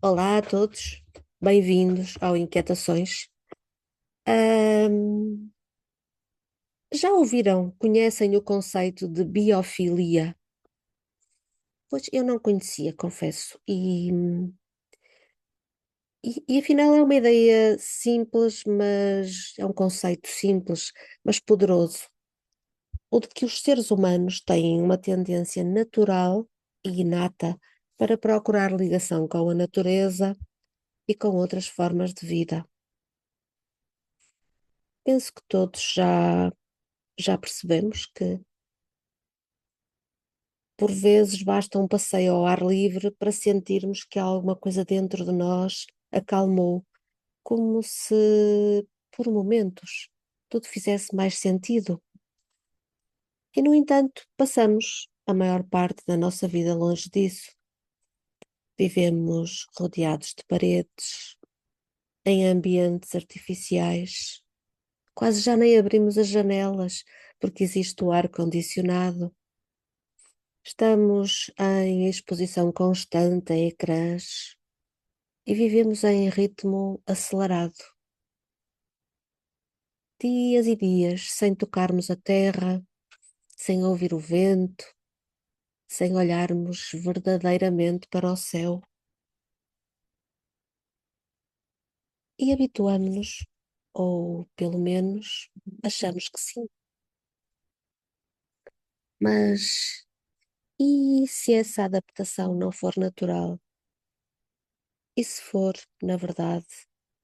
Olá a todos, bem-vindos ao Inquietações. Ahm, já ouviram, conhecem o conceito de biofilia? Pois eu não conhecia, confesso, e afinal é uma ideia simples, mas é um conceito simples, mas poderoso, o de que os seres humanos têm uma tendência natural e inata para procurar ligação com a natureza e com outras formas de vida. Penso que todos já percebemos que, por vezes, basta um passeio ao ar livre para sentirmos que alguma coisa dentro de nós acalmou, como se, por momentos, tudo fizesse mais sentido. E, no entanto, passamos a maior parte da nossa vida longe disso. Vivemos rodeados de paredes, em ambientes artificiais. Quase já nem abrimos as janelas porque existe o ar-condicionado. Estamos em exposição constante a ecrãs e vivemos em ritmo acelerado. Dias e dias sem tocarmos a terra, sem ouvir o vento, sem olharmos verdadeiramente para o céu. E habituamos-nos, ou pelo menos achamos que sim. Mas e se essa adaptação não for natural? E se for, na verdade,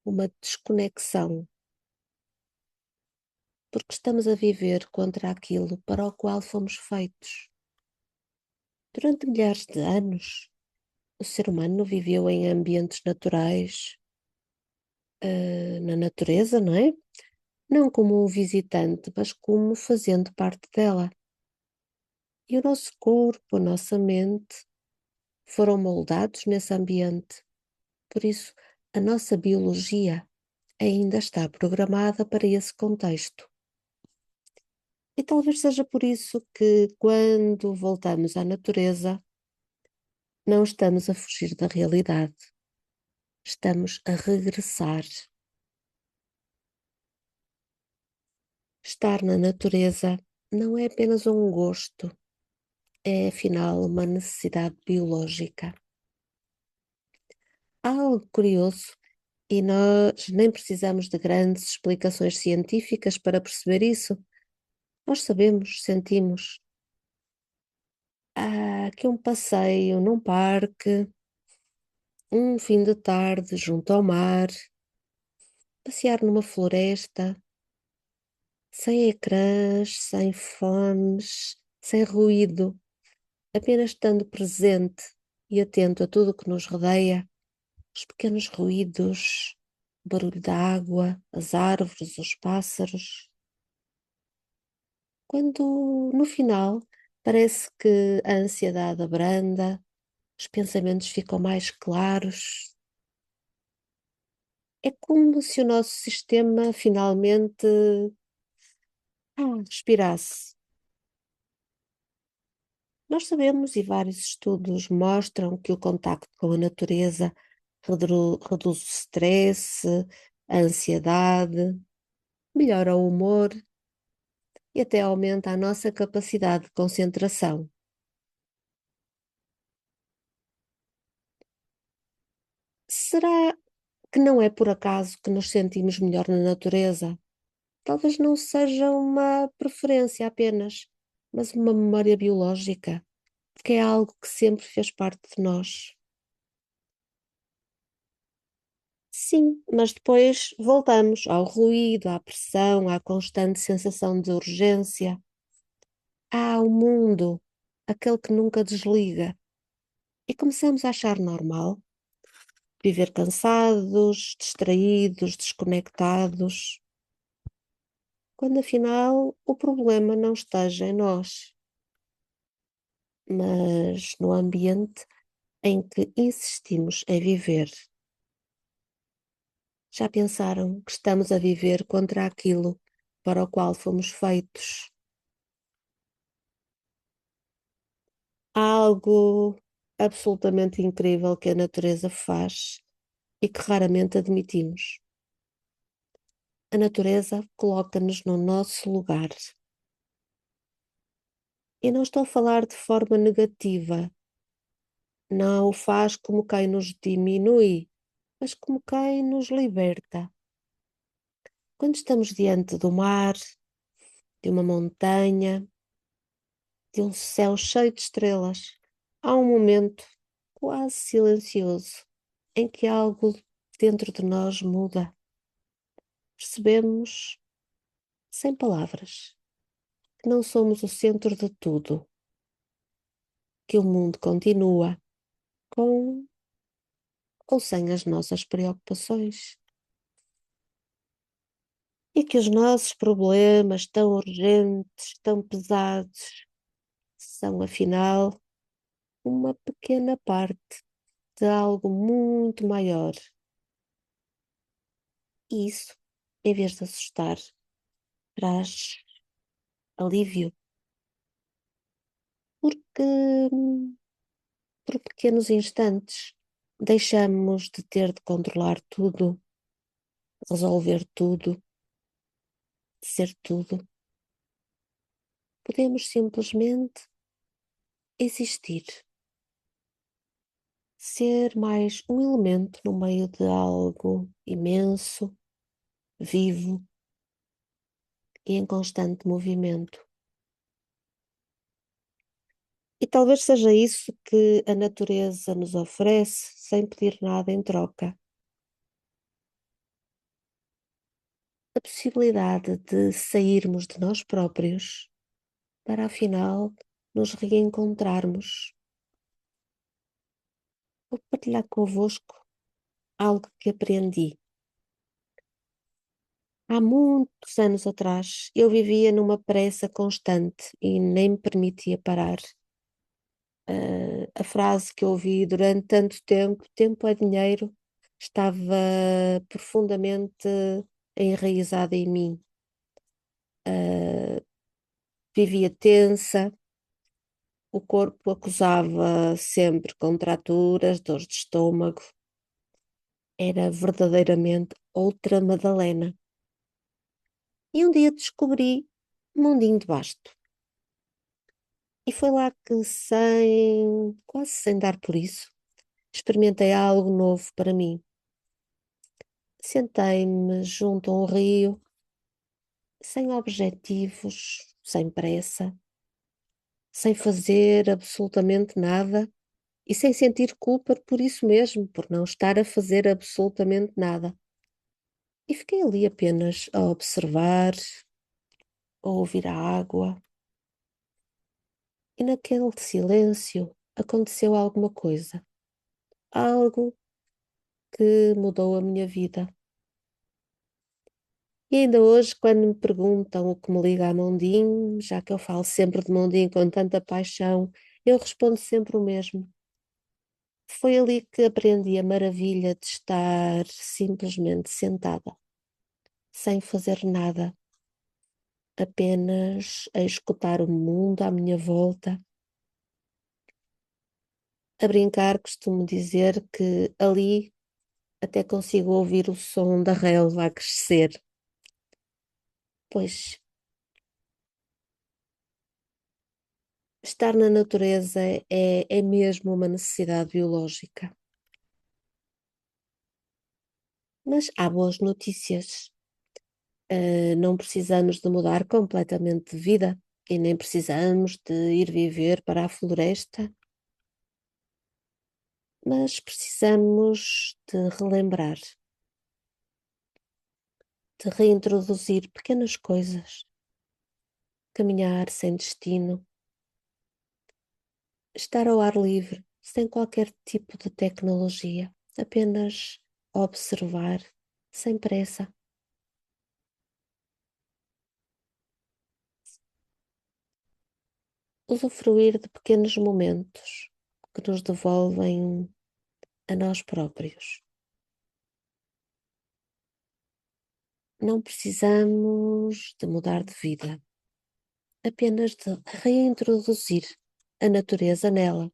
uma desconexão? Porque estamos a viver contra aquilo para o qual fomos feitos. Durante milhares de anos, o ser humano viveu em ambientes naturais, na natureza, não é? Não como um visitante, mas como fazendo parte dela. E o nosso corpo, a nossa mente foram moldados nesse ambiente. Por isso, a nossa biologia ainda está programada para esse contexto. E talvez seja por isso que, quando voltamos à natureza, não estamos a fugir da realidade, estamos a regressar. Estar na natureza não é apenas um gosto, é afinal uma necessidade biológica. Há algo curioso e nós nem precisamos de grandes explicações científicas para perceber isso. Nós sabemos, sentimos. Há aqui um passeio num parque, um fim de tarde junto ao mar, passear numa floresta, sem ecrãs, sem fones, sem ruído, apenas estando presente e atento a tudo o que nos rodeia, os pequenos ruídos, o barulho da água, as árvores, os pássaros. Quando, no final, parece que a ansiedade abranda, os pensamentos ficam mais claros. É como se o nosso sistema finalmente respirasse. Nós sabemos, e vários estudos mostram, que o contacto com a natureza reduz o stress, a ansiedade, melhora o humor e até aumenta a nossa capacidade de concentração. Será que não é por acaso que nos sentimos melhor na natureza? Talvez não seja uma preferência apenas, mas uma memória biológica, que é algo que sempre fez parte de nós. Sim, mas depois voltamos ao ruído, à pressão, à constante sensação de urgência. Há o mundo, aquele que nunca desliga. E começamos a achar normal viver cansados, distraídos, desconectados, quando afinal o problema não esteja em nós, mas no ambiente em que insistimos em viver. Já pensaram que estamos a viver contra aquilo para o qual fomos feitos? Há algo absolutamente incrível que a natureza faz e que raramente admitimos. A natureza coloca-nos no nosso lugar. E não estou a falar de forma negativa, não o faz como quem nos diminui, mas como quem nos liberta. Quando estamos diante do mar, de uma montanha, de um céu cheio de estrelas, há um momento quase silencioso em que algo dentro de nós muda. Percebemos, sem palavras, que não somos o centro de tudo, que o mundo continua com ou sem as nossas preocupações e que os nossos problemas tão urgentes, tão pesados, são afinal uma pequena parte de algo muito maior. E isso, em vez de assustar, traz alívio, porque por pequenos instantes deixamos de ter de controlar tudo, resolver tudo, ser tudo. Podemos simplesmente existir, ser mais um elemento no meio de algo imenso, vivo e em constante movimento. E talvez seja isso que a natureza nos oferece sem pedir nada em troca. A possibilidade de sairmos de nós próprios para afinal nos reencontrarmos. Vou partilhar convosco algo que aprendi. Há muitos anos atrás, eu vivia numa pressa constante e nem me permitia parar. A frase que ouvi durante tanto tempo, tempo é dinheiro, estava profundamente enraizada em mim. Vivia tensa, o corpo acusava sempre contraturas, dores de estômago. Era verdadeiramente outra Madalena. E um dia descobri Mundinho de Basto. E foi lá que, quase sem dar por isso, experimentei algo novo para mim. Sentei-me junto a um rio, sem objetivos, sem pressa, sem fazer absolutamente nada e sem sentir culpa por isso mesmo, por não estar a fazer absolutamente nada. E fiquei ali apenas a observar, a ouvir a água. E naquele silêncio aconteceu alguma coisa, algo que mudou a minha vida. E ainda hoje, quando me perguntam o que me liga a Mondinho, já que eu falo sempre de Mondinho com tanta paixão, eu respondo sempre o mesmo. Foi ali que aprendi a maravilha de estar simplesmente sentada, sem fazer nada, apenas a escutar o mundo à minha volta. A brincar, costumo dizer que ali até consigo ouvir o som da relva a crescer. Pois estar na natureza é mesmo uma necessidade biológica. Mas há boas notícias. Não precisamos de mudar completamente de vida e nem precisamos de ir viver para a floresta, mas precisamos de relembrar, de reintroduzir pequenas coisas, caminhar sem destino, estar ao ar livre, sem qualquer tipo de tecnologia, apenas observar, sem pressa. Usufruir de pequenos momentos que nos devolvem a nós próprios. Não precisamos de mudar de vida, apenas de reintroduzir a natureza nela.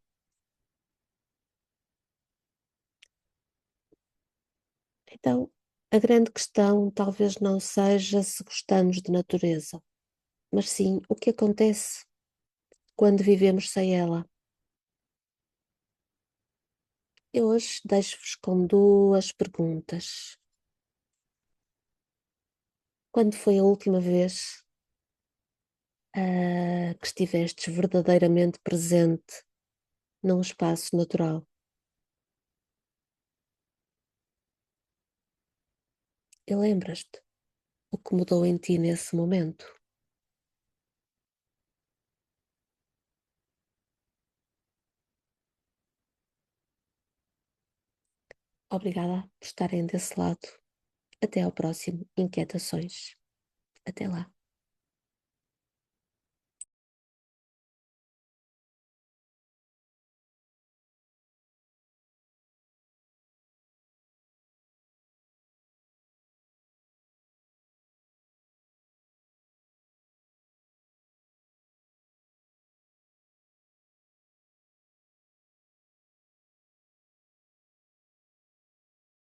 Então, a grande questão talvez não seja se gostamos de natureza, mas sim o que acontece quando vivemos sem ela. Eu hoje deixo-vos com duas perguntas. Quando foi a última vez, que estivestes verdadeiramente presente num espaço natural? E lembras-te o que mudou em ti nesse momento? Obrigada por estarem desse lado. Até ao próximo Inquietações. Até lá.